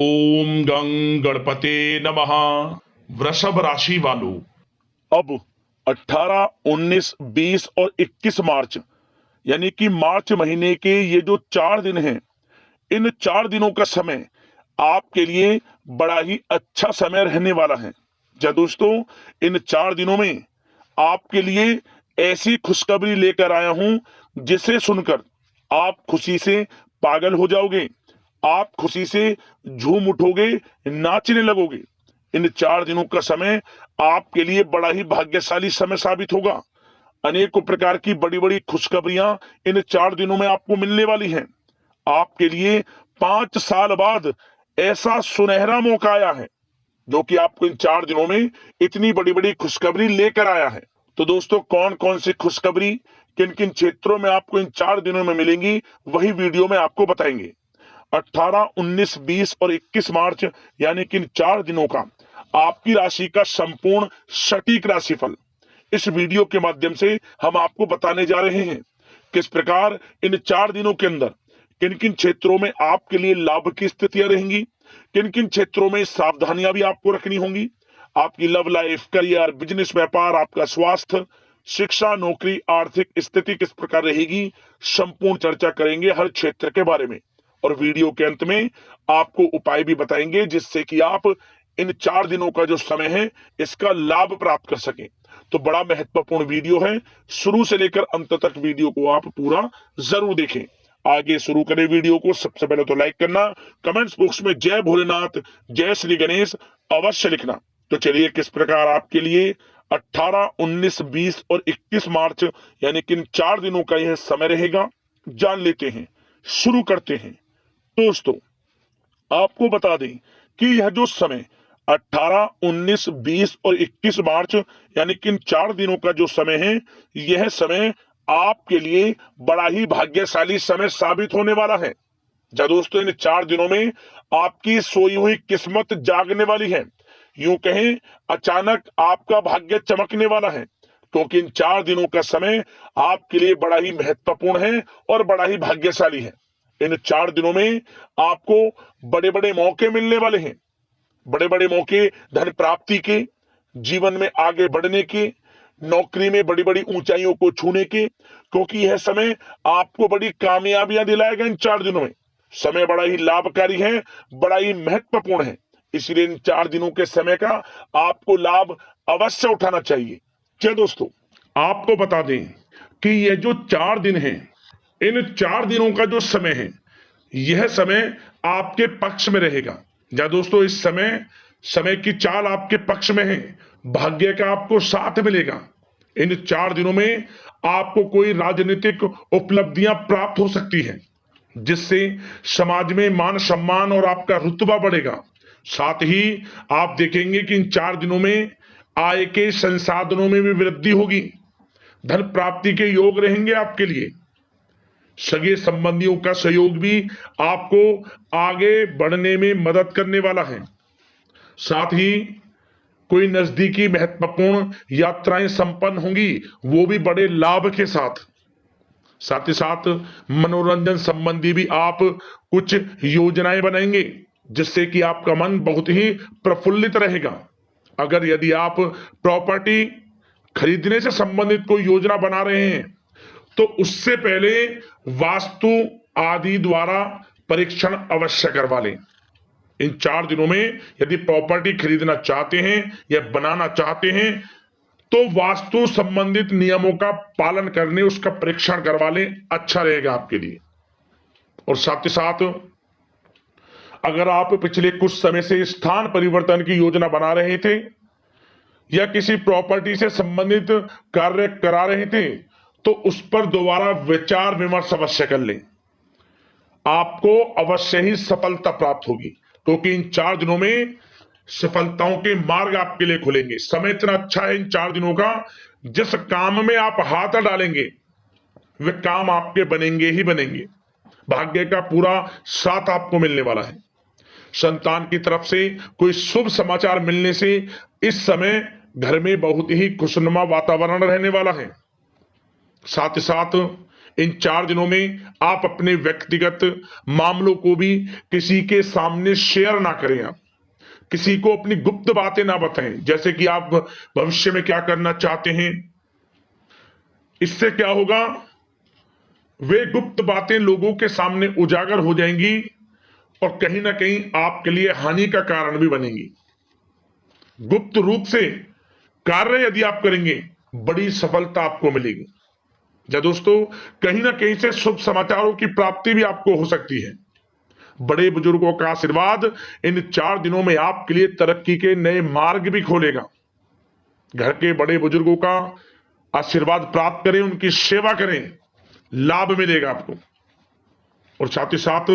ओम गं गणपते नमः। वृषभ राशि वालों, अब 18, 19, 20 और 21 मार्च यानी कि मार्च महीने के ये जो 4 दिन हैं, इन 4 दिनों का समय आपके लिए बड़ा ही अच्छा समय रहने वाला है। जी दोस्तों, इन 4 दिनों में आपके लिए ऐसी खुशखबरी लेकर आया हूं जिसे सुनकर आप खुशी से पागल हो जाओगे, आप खुशी से झूम उठोगे, नाचने लगोगे। इन 4 दिनों का समय आपके लिए बड़ा ही भाग्यशाली समय साबित होगा। अनेकों प्रकार की बड़ी बड़ी खुशखबरियां इन 4 दिनों में आपको मिलने वाली हैं। आपके लिए 5 साल बाद ऐसा सुनहरा मौका आया है जो कि आपको इन 4 दिनों में इतनी बड़ी बड़ी खुशखबरी लेकर आया है। तो दोस्तों, कौन कौन सी खुशखबरी किन किन क्षेत्रों में आपको इन 4 दिनों में मिलेंगी, वही वीडियो में आपको बताएंगे। 18, 19, 20 और 21 मार्च यानी कि इन 4 दिनों का आपकी राशि का संपूर्ण सटीक राशिफल इस वीडियो के माध्यम से हम आपको बताने जा रहे हैं। किस प्रकार इन 4 दिनों के अंदर किन किन क्षेत्रों में आपके लिए लाभ की स्थितियां रहेंगी, किन किन क्षेत्रों में सावधानियां भी आपको रखनी होंगी। आपकी लव लाइफ, करियर, बिजनेस, व्यापार, आपका स्वास्थ्य, शिक्षा, नौकरी, आर्थिक स्थिति किस प्रकार रहेगी, संपूर्ण चर्चा करेंगे हर क्षेत्र के बारे में। और वीडियो के अंत में आपको उपाय भी बताएंगे जिससे कि आप इन 4 दिनों का जो समय है इसका लाभ प्राप्त कर सकें। तो बड़ा महत्वपूर्ण वीडियो है, शुरू से लेकर अंत तक वीडियो को आप पूरा जरूर देखें। आगे शुरू करें वीडियो को। सबसे पहले तो लाइक करना, कमेंट्स बॉक्स में जय भोलेनाथ, जय श्री गणेश अवश्य लिखना। तो चलिए, किस प्रकार आपके लिए 18, 19, 20 और 21 मार्च यानी कि इन 4 दिनों का यह समय रहेगा, जान लेते हैं, शुरू करते हैं। दोस्तों, आपको बता दें कि यह जो समय 18, 19, 20 और 21 मार्च यानी कि इन 4 दिनों का जो समय है, यह समय आपके लिए बड़ा ही भाग्यशाली समय साबित होने वाला है। जा दोस्तों, इन 4 दिनों में आपकी सोई हुई किस्मत जागने वाली है। यूं कहें, अचानक आपका भाग्य चमकने वाला है, क्योंकि इन 4 दिनों का समय आपके लिए बड़ा ही महत्वपूर्ण है और बड़ा ही भाग्यशाली है। इन 4 दिनों में आपको बड़े बड़े मौके मिलने वाले हैं, बड़े बड़े मौके धन प्राप्ति के, जीवन में आगे बढ़ने के, नौकरी में बड़ी बड़ी ऊंचाइयों को छूने के, क्योंकि यह समय आपको बड़ी कामयाबियां दिलाएगा। इन 4 दिनों में समय बड़ा ही लाभकारी है, बड़ा ही महत्वपूर्ण है, इसलिए इन 4 दिनों के समय का आपको लाभ अवश्य उठाना चाहिए। क्या दोस्तों, आपको बता दें कि यह जो 4 दिन हैं, इन 4 दिनों का जो समय है, यह समय आपके पक्ष में रहेगा। या दोस्तों, इस समय समय की चाल आपके पक्ष में है, भाग्य का आपको साथ मिलेगा। इन 4 दिनों में आपको कोई राजनीतिक उपलब्धियां प्राप्त हो सकती हैं जिससे समाज में मान सम्मान और आपका रुतबा बढ़ेगा। साथ ही आप देखेंगे कि इन 4 दिनों में आय के संसाधनों में भी वृद्धि होगी, धन प्राप्ति के योग रहेंगे आपके लिए। सगे संबंधियों का सहयोग भी आपको आगे बढ़ने में मदद करने वाला है। साथ ही कोई नजदीकी महत्वपूर्ण यात्राएं संपन्न होंगी, वो भी बड़े लाभ के साथ। साथ ही साथ मनोरंजन संबंधी भी आप कुछ योजनाएं बनाएंगे जिससे कि आपका मन बहुत ही प्रफुल्लित रहेगा। अगर यदि आप प्रॉपर्टी खरीदने से संबंधित कोई योजना बना रहे हैं तो उससे पहले वास्तु आदि द्वारा परीक्षण अवश्य करवा लें। इन 4 दिनों में यदि प्रॉपर्टी खरीदना चाहते हैं या बनाना चाहते हैं तो वास्तु संबंधित नियमों का पालन करने उसका परीक्षण करवा लें, अच्छा रहेगा आपके लिए। और साथ ही साथ अगर आप पिछले कुछ समय से स्थान परिवर्तन की योजना बना रहे थे या किसी प्रॉपर्टी से संबंधित कार्य करा रहे थे तो उस पर दोबारा विचार विमर्श अवश्य कर लें, आपको अवश्य ही सफलता प्राप्त होगी, क्योंकि इन 4 दिनों में सफलताओं के मार्ग आपके लिए खुलेंगे। समय इतना अच्छा है इन 4 दिनों का, जिस काम में आप हाथ डालेंगे वे काम आपके बनेंगे ही बनेंगे। भाग्य का पूरा साथ आपको मिलने वाला है। संतान की तरफ से कोई शुभ समाचार मिलने से इस समय घर में बहुत ही खुशनुमा वातावरण रहने वाला है। साथ ही साथ इन 4 दिनों में आप अपने व्यक्तिगत मामलों को भी किसी के सामने शेयर ना करें। आप किसी को अपनी गुप्त बातें ना बताएं, जैसे कि आप भविष्य में क्या करना चाहते हैं। इससे क्या होगा, वे गुप्त बातें लोगों के सामने उजागर हो जाएंगी और कहीं ना कहीं आपके लिए हानि का कारण भी बनेंगी। गुप्त रूप से कार्य यदि आप करेंगे, बड़ी सफलता आपको मिलेगी। या दोस्तों, कहीं ना कहीं से शुभ समाचारों की प्राप्ति भी आपको हो सकती है। बड़े बुजुर्गों का आशीर्वाद इन 4 दिनों में आपके लिए तरक्की के नए मार्ग भी खोलेगा। घर के बड़े बुजुर्गों का आशीर्वाद प्राप्त करें, उनकी सेवा करें, लाभ मिलेगा आपको। और साथ ही साथ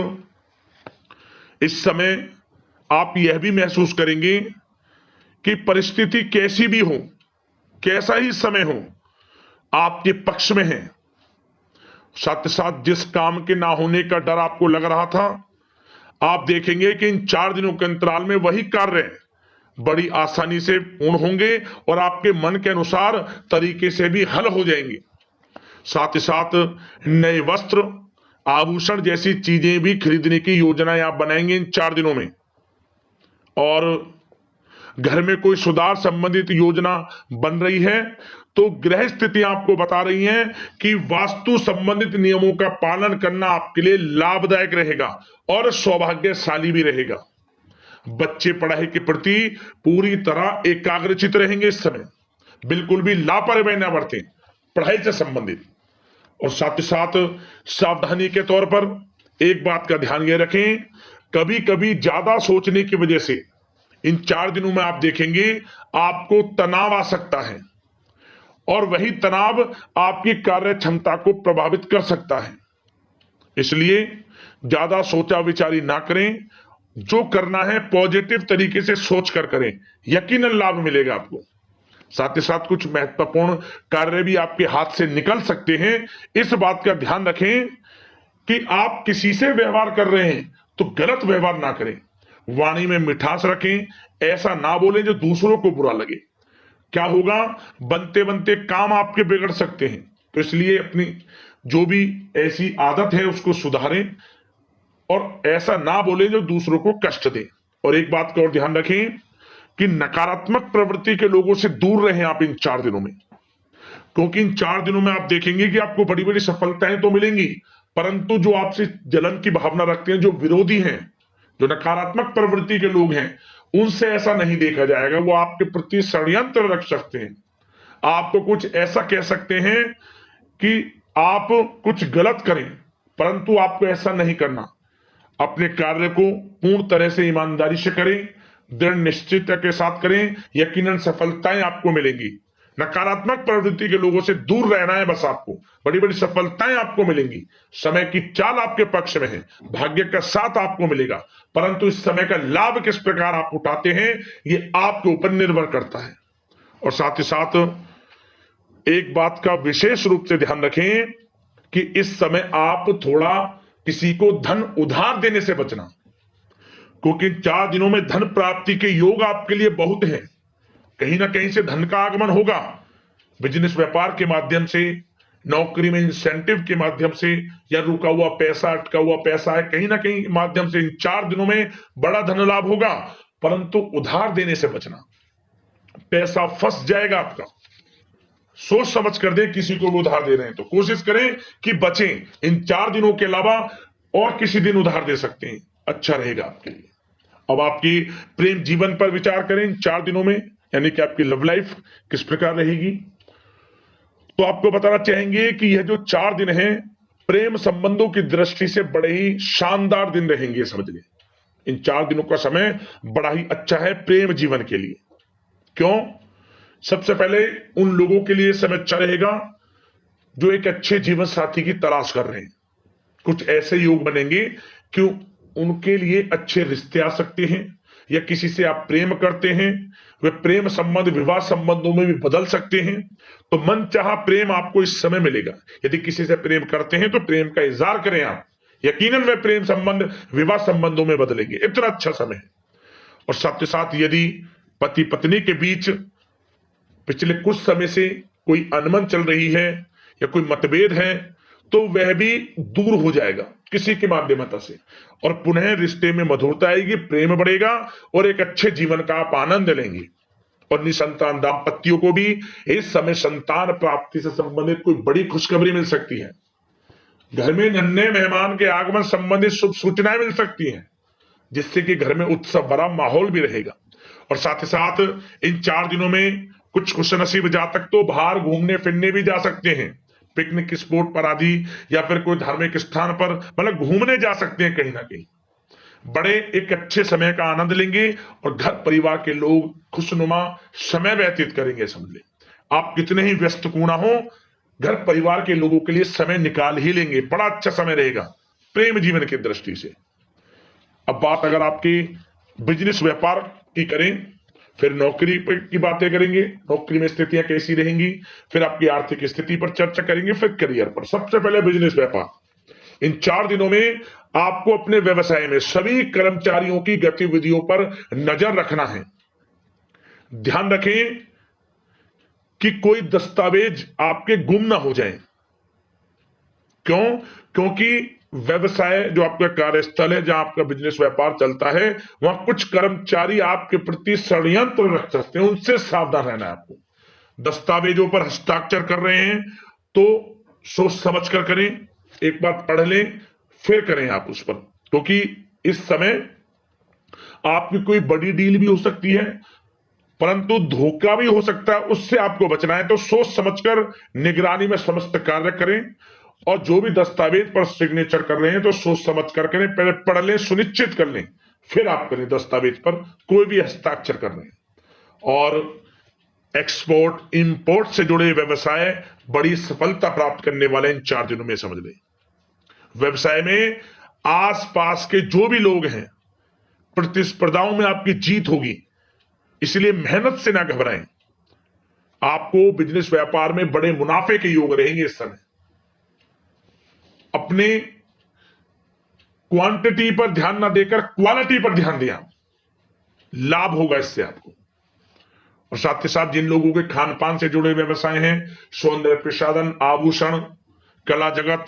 इस समय आप यह भी महसूस करेंगे कि परिस्थिति कैसी भी हो, कैसा ही समय हो, आपके पक्ष में है। साथ ही साथ जिस काम के ना होने का डर आपको लग रहा था, आप देखेंगे कि इन 4 दिनों के अंतराल में वही कार्य बड़ी आसानी से पूर्ण होंगे और आपके मन के अनुसार तरीके से भी हल हो जाएंगे। साथ ही साथ नए वस्त्र, आभूषण जैसी चीजें भी खरीदने की योजनाएं आप बनाएंगे इन 4 दिनों में। और घर में कोई सुधार संबंधित योजना बन रही है तो ग्रह स्थिति आपको बता रही है कि वास्तु संबंधित नियमों का पालन करना आपके लिए लाभदायक रहेगा और सौभाग्यशाली भी रहेगा। बच्चे पढ़ाई के प्रति पूरी तरह एकाग्रचित रहेंगे इस समय, बिल्कुल भी लापरवाही ना बरतें पढ़ाई से संबंधित। और साथ ही साथ सावधानी के तौर पर एक बात का ध्यान ये रखें, कभी कभी ज्यादा सोचने की वजह से इन 4 दिनों में आप देखेंगे आपको तनाव आ सकता है और वही तनाव आपकी कार्य क्षमता को प्रभावित कर सकता है। इसलिए ज्यादा सोचा विचारी ना करें, जो करना है पॉजिटिव तरीके से सोच कर करें, यकीनन लाभ मिलेगा आपको। साथ ही साथ कुछ महत्वपूर्ण कार्य भी आपके हाथ से निकल सकते हैं। इस बात का ध्यान रखें कि आप किसी से व्यवहार कर रहे हैं तो गलत व्यवहार ना करें, वाणी में मिठास रखें, ऐसा ना बोलें जो दूसरों को बुरा लगे। क्या होगा, बनते बनते काम आपके बिगड़ सकते हैं। तो इसलिए अपनी जो भी ऐसी आदत है उसको सुधारें और ऐसा ना बोलें जो दूसरों को कष्ट दे। और एक बात का और ध्यान रखें कि नकारात्मक प्रवृत्ति के लोगों से दूर रहें आप इन 4 दिनों में, क्योंकि इन 4 दिनों में आप देखेंगे कि आपको बड़ी बड़ी सफलताएं तो मिलेंगी, परंतु जो आपसे जलन की भावना रखते हैं, जो विरोधी हैं, जो नकारात्मक प्रवृत्ति के लोग हैं, उनसे ऐसा नहीं देखा जाएगा। वो आपके प्रति षड्यंत्र रख सकते हैं, आपको कुछ ऐसा कह सकते हैं कि आप कुछ गलत करें, परंतु आपको ऐसा नहीं करना। अपने कार्य को पूर्ण तरह से ईमानदारी से करें, दृढ़ निश्चितता के साथ करें, यकीनन सफलताएं आपको मिलेंगी। नकारात्मक प्रवृत्ति के लोगों से दूर रहना है बस, आपको बड़ी बड़ी सफलताएं आपको मिलेंगी। समय की चाल आपके पक्ष में है, भाग्य का साथ आपको मिलेगा, परंतु इस समय का लाभ किस प्रकार आप उठाते हैं ये आपके ऊपर निर्भर करता है। और साथ ही साथ एक बात का विशेष रूप से ध्यान रखें कि इस समय आप थोड़ा किसी को धन उधार देने से बचना, क्योंकि 4 दिनों में धन प्राप्ति के योग आपके लिए बहुत हैं। कहीं ना कहीं से धन का आगमन होगा, बिजनेस व्यापार के माध्यम से, नौकरी में इंसेंटिव के माध्यम से, या रुका हुआ पैसा, अटका हुआ पैसा है, कहीं ना कहीं माध्यम से इन 4 दिनों में बड़ा धन लाभ होगा। परंतु उधार देने से बचना, पैसा फंस जाएगा आपका। सोच समझ कर दें, किसी को भी उधार दे रहे हैं तो कोशिश करें कि बचें। इन 4 दिनों के अलावा और किसी दिन उधार दे सकते हैं, अच्छा रहेगा आपके लिए। अब आपकी प्रेम जीवन पर विचार करें इन 4 दिनों में, यानी कि आपकी लव लाइफ किस प्रकार रहेगी। तो आपको बताना चाहेंगे कि यह जो 4 दिन हैं प्रेम संबंधों की दृष्टि से बड़े ही शानदार दिन रहेंगे, समझिए। इन 4 दिनों का समय बड़ा ही अच्छा है प्रेम जीवन के लिए। क्यों? सबसे पहले उन लोगों के लिए समय अच्छा रहेगा जो एक अच्छे जीवन साथी की तलाश कर रहे हैं। कुछ ऐसे योग बनेंगे कि उनके लिए अच्छे रिश्ते आ सकते हैं, या किसी से आप प्रेम करते हैं, वे प्रेम संबंध विवाह संबंधों में भी बदल सकते हैं। तो मन चाहा प्रेम आपको इस समय मिलेगा। यदि किसी से प्रेम करते हैं तो प्रेम का इजहार करें आप, यकीनन वे प्रेम संबंध विवाह संबंधों में बदलेंगे। इतना अच्छा समय है। और साथ ही साथ यदि पति पत्नी के बीच पिछले कुछ समय से कोई अनबन चल रही है या कोई मतभेद है, तो वह भी दूर हो जाएगा किसी के माध्यमता से, और पुनः रिश्ते में मधुरता आएगी, प्रेम बढ़ेगा और एक अच्छे जीवन का आप आनंद लेंगे। और निसंतान दाम्पत्यों को भी इस समय संतान प्राप्ति से संबंधित कोई बड़ी खुशखबरी मिल सकती है। घर में नन्हे मेहमान के आगमन संबंधित शुभ सूचनाएं मिल सकती हैं, जिससे कि घर में उत्सव भरा माहौल भी रहेगा। और साथ ही साथ इन 4 दिनों में कुछ खुशनसीब जातक तो बाहर घूमने फिरने भी जा सकते हैं, पिकनिक स्पॉट पर आदि, या फिर कोई धार्मिक स्थान पर मतलब घूमने जा सकते हैं कहीं ना कहीं। बड़े एक अच्छे समय का आनंद लेंगे और घर परिवार के लोग खुशनुमा समय व्यतीत करेंगे। समझ ले, आप कितने ही व्यस्त क्यों ना हो, घर परिवार के लोगों के लिए समय निकाल ही लेंगे। बड़ा अच्छा समय रहेगा प्रेम जीवन की दृष्टि से। अब बात अगर आपकी बिजनेस व्यापार की करें, फिर नौकरी की बातें करेंगे, नौकरी में स्थितियां कैसी रहेंगी, फिर आपकी आर्थिक स्थिति पर चर्चा करेंगे, फिर करियर पर। सबसे पहले बिजनेस व्यापार। इन 4 दिनों में आपको अपने व्यवसाय में सभी कर्मचारियों की गतिविधियों पर नजर रखना है। ध्यान रखें कि कोई दस्तावेज आपके गुम ना हो जाएं। क्यों? क्योंकि व्यवसाय जो आपका कार्यस्थल है, जहां आपका बिजनेस व्यापार चलता है, वहां कुछ कर्मचारी आपके प्रति षड्यंत्र रख सकते हैं, उनसे सावधान रहना है आपको। दस्तावेजों पर हस्ताक्षर कर रहे हैं तो सोच समझ कर करें, एक बार पढ़ लें फिर करें आप उस पर, क्योंकि इस समय आपकी कोई बड़ी डील भी हो सकती है, परंतु धोखा भी हो सकता है, उससे आपको बचना है। तो सोच समझकर निगरानी में समस्त कार्य करें, और जो भी दस्तावेज पर सिग्नेचर कर रहे हैं तो सोच समझ कर करें, पहले पढ़ लें, सुनिश्चित कर लें, फिर आप करें दस्तावेज पर कोई भी हस्ताक्षर कर रहे हैं। और एक्सपोर्ट इंपोर्ट से जुड़े व्यवसाय बड़ी सफलता प्राप्त करने वाले इन 4 दिनों में। समझ लें, व्यवसाय में आसपास के जो भी लोग हैं, प्रतिस्पर्धाओं में आपकी जीत होगी, इसलिए मेहनत से ना घबराएं। आपको बिजनेस व्यापार में बड़े मुनाफे के योग रहेंगे इस समय। अपने क्वांटिटी पर ध्यान ना देकर क्वालिटी पर ध्यान दिया, लाभ होगा इससे आपको। और साथ ही साथ जिन लोगों के खान पान से जुड़े व्यवसाय हैं, सौंदर्य प्रसाधन, आभूषण, कला जगत,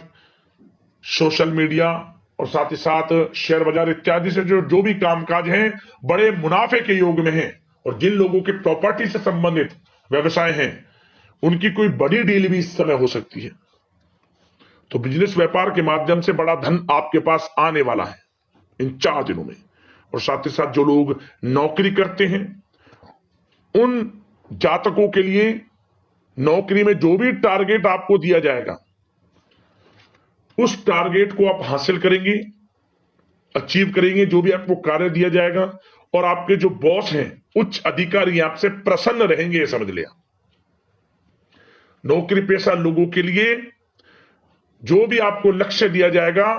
सोशल मीडिया और साथ ही साथ शेयर बाजार इत्यादि से जो भी कामकाज हैं, बड़े मुनाफे के योग में हैं। और जिन लोगों के प्रॉपर्टी से संबंधित व्यवसाय हैं, उनकी कोई बड़ी डील भी इस समय हो सकती है। तो बिजनेस व्यापार के माध्यम से बड़ा धन आपके पास आने वाला है इन 4 दिनों में। और साथ ही साथ जो लोग नौकरी करते हैं, उन जातकों के लिए नौकरी में जो भी टारगेट आपको दिया जाएगा, उस टारगेट को आप हासिल करेंगे, अचीव करेंगे, जो भी आपको कार्य दिया जाएगा। और आपके जो बॉस हैं, उच्च अधिकारी, आपसे प्रसन्न रहेंगे, समझ लिया। नौकरी पेशा लोगों के लिए जो भी आपको लक्ष्य दिया जाएगा,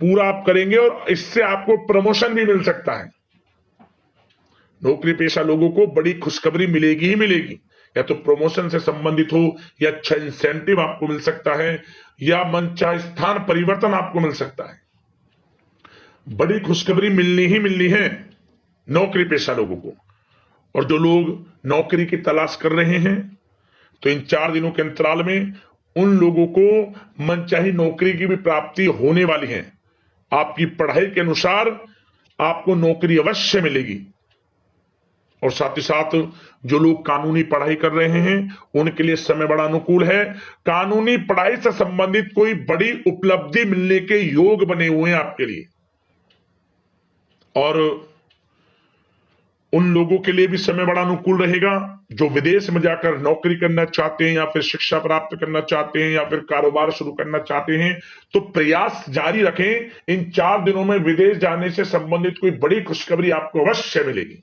पूरा आप करेंगे और इससे आपको प्रमोशन भी मिल सकता है। नौकरी पेशा लोगों को बड़ी खुशखबरी मिलेगी ही मिलेगी, या तो प्रमोशन से संबंधित हो, या अच्छा इंसेंटिव आपको मिल सकता है, या मनचाहे स्थान परिवर्तन आपको मिल सकता है। बड़ी खुशखबरी मिलनी ही मिलनी है नौकरी पेशा लोगों को। और जो लोग नौकरी की तलाश कर रहे हैं, तो इन 4 दिनों के अंतराल में उन लोगों को मनचाही नौकरी की भी प्राप्ति होने वाली है। आपकी पढ़ाई के अनुसार आपको नौकरी अवश्य मिलेगी। और साथ ही साथ जो लोग कानूनी पढ़ाई कर रहे हैं, उनके लिए समय बड़ा अनुकूल है। कानूनी पढ़ाई से संबंधित कोई बड़ी उपलब्धि मिलने के योग बने हुए हैं आपके लिए। और उन लोगों के लिए भी समय बड़ा अनुकूल रहेगा जो विदेश में जाकर नौकरी करना चाहते हैं, या फिर शिक्षा प्राप्त करना चाहते हैं, या फिर कारोबार शुरू करना चाहते हैं। तो प्रयास जारी रखें। इन 4 दिनों में विदेश जाने से संबंधित कोई बड़ी खुशखबरी आपको अवश्य मिलेगी।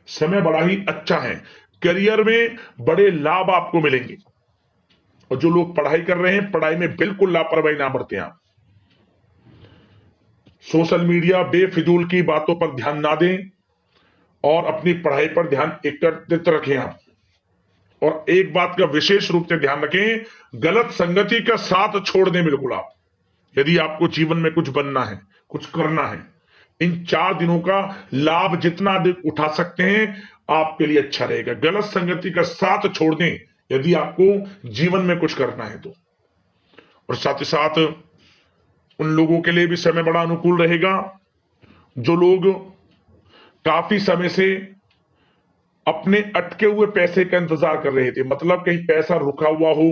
समय बड़ा ही अच्छा है। करियर में बड़े लाभ आपको मिलेंगे। और जो लोग पढ़ाई कर रहे हैं, पढ़ाई में बिल्कुल लापरवाही ना बरतें आप। सोशल मीडिया बेफिजूल की बातों पर ध्यान ना दें और अपनी पढ़ाई पर ध्यान एकत्रित रखें आप। और एक बात का विशेष रूप से ध्यान रखें, गलत संगति का साथ छोड़ दें बिल्कुल आप, यदि आपको जीवन में कुछ बनना है, कुछ करना है। इन 4 दिनों का लाभ जितना अधिक उठा सकते हैं, आपके लिए अच्छा रहेगा। गलत संगति का साथ छोड़ दें यदि आपको जीवन में कुछ करना है तो। और साथ ही साथ उन लोगों के लिए भी समय बड़ा अनुकूल रहेगा जो लोग काफी समय से अपने अटके हुए पैसे का इंतजार कर रहे थे, मतलब कहीं पैसा रुका हुआ हो,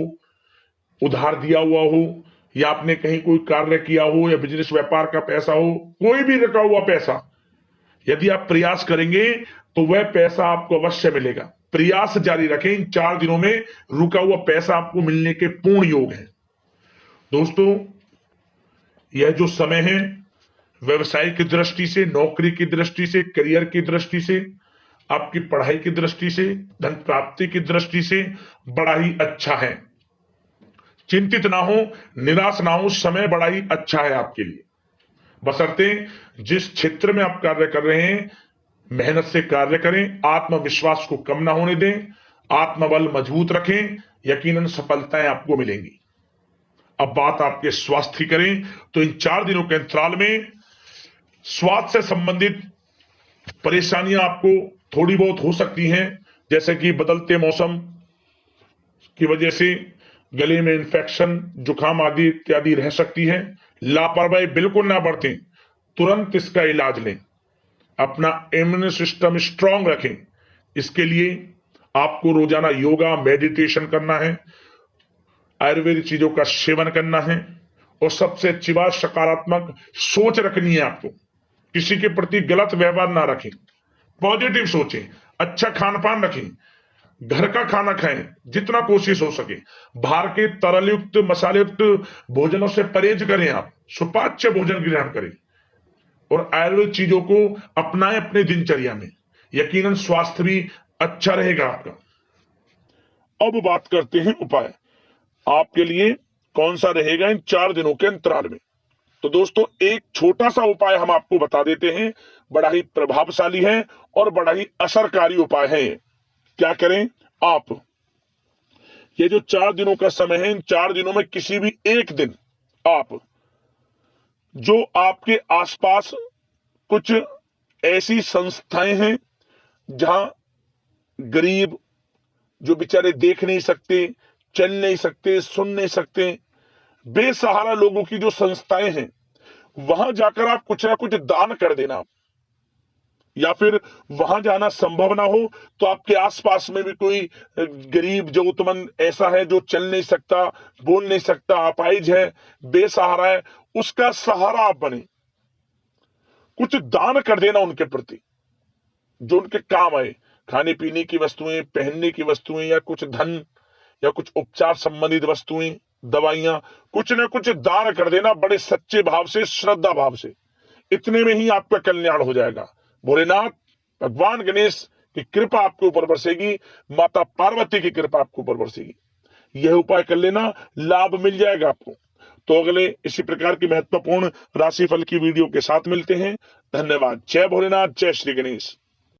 उधार दिया हुआ हो, या आपने कहीं कोई कार्य किया हो, या बिजनेस व्यापार का पैसा हो, कोई भी रुका हुआ पैसा, यदि आप प्रयास करेंगे तो वह पैसा आपको अवश्य मिलेगा। प्रयास जारी रखें, इन 4 दिनों में रुका हुआ पैसा आपको मिलने के पूर्ण योग है। दोस्तों, यह जो समय है व्यवसाय की दृष्टि से, नौकरी की दृष्टि से, करियर की दृष्टि से, आपकी पढ़ाई की दृष्टि से, धन प्राप्ति की दृष्टि से बड़ा ही अच्छा है। चिंतित ना हो, निराश ना हो, समय बड़ा ही अच्छा है आपके लिए। बशर्ते जिस क्षेत्र में आप कार्य कर रहे हैं मेहनत से कार्य करें, आत्मविश्वास को कम ना होने दें, आत्मबल मजबूत रखें, यकीनन सफलताएं आपको मिलेंगी। अब बात आपके स्वास्थ्य की करें तो इन 4 दिनों के अंतराल में स्वास्थ्य से संबंधित परेशानियां आपको थोड़ी बहुत हो सकती हैं, जैसे कि बदलते मौसम की वजह से गले में इंफेक्शन, जुकाम आदि इत्यादि रह सकती है। लापरवाही बिल्कुल ना बरतें, तुरंत इसका इलाज लें, अपना इम्यून सिस्टम स्ट्रांग रखें। इसके लिए आपको रोजाना योगा, मेडिटेशन करना है, आयुर्वेदिक चीजों का सेवन करना है, और सबसे अच्छी बात सकारात्मक सोच रखनी है आपको। किसी के प्रति गलत व्यवहार ना रखें, पॉजिटिव सोचें, अच्छा खान पान रखें, घर का खाना खाएं जितना कोशिश हो सके, बाहर के तरल युक्त मसाले युक्त भोजनों से परहेज करें, आप सुपाच्य भोजन ग्रहण करें और आयुर्वेद चीजों को अपनाएं अपने दिनचर्या में, यकीनन स्वास्थ्य भी अच्छा रहेगा आपका। अब बात करते हैं उपाय आपके लिए कौन सा रहेगा इन 4 दिनों के अंतराल में। तो दोस्तों, एक छोटा सा उपाय हम आपको बता देते हैं, बड़ा ही प्रभावशाली है और बड़ा ही असरकारी उपाय है। क्या करें आप, ये जो 4 दिनों का समय है, इन 4 दिनों में किसी भी एक दिन आप जो आपके आसपास कुछ ऐसी संस्थाएं हैं जहां गरीब जो बेचारे देख नहीं सकते, चल नहीं सकते, सुन नहीं सकते, बेसहारा लोगों की जो संस्थाएं हैं, वहां जाकर आप कुछ ना कुछ दान कर देना। या फिर वहां जाना संभव ना हो तो आपके आसपास में भी कोई गरीब जरूरतमंद ऐसा है जो चल नहीं सकता, बोल नहीं सकता, अपाहिज है, बेसहारा है, उसका सहारा आप बने, कुछ दान कर देना उनके प्रति जो उनके काम आए। खाने पीने की वस्तुएं, पहनने की वस्तुएं, या कुछ धन, या कुछ उपचार संबंधित वस्तुएं, दवाइयां, कुछ ना कुछ दान कर देना बड़े सच्चे भाव से, श्रद्धा भाव से। इतने में ही आपका कल्याण हो जाएगा। भोलेनाथ भगवान गणेश की कृपा आपके ऊपर बरसेगी, माता पार्वती की कृपा आपके ऊपर बरसेगी। यह उपाय कर लेना, लाभ मिल जाएगा आपको। तो अगले इसी प्रकार की महत्वपूर्ण राशिफल की वीडियो के साथ मिलते हैं। धन्यवाद। जय भोलेनाथ, जय श्री गणेश।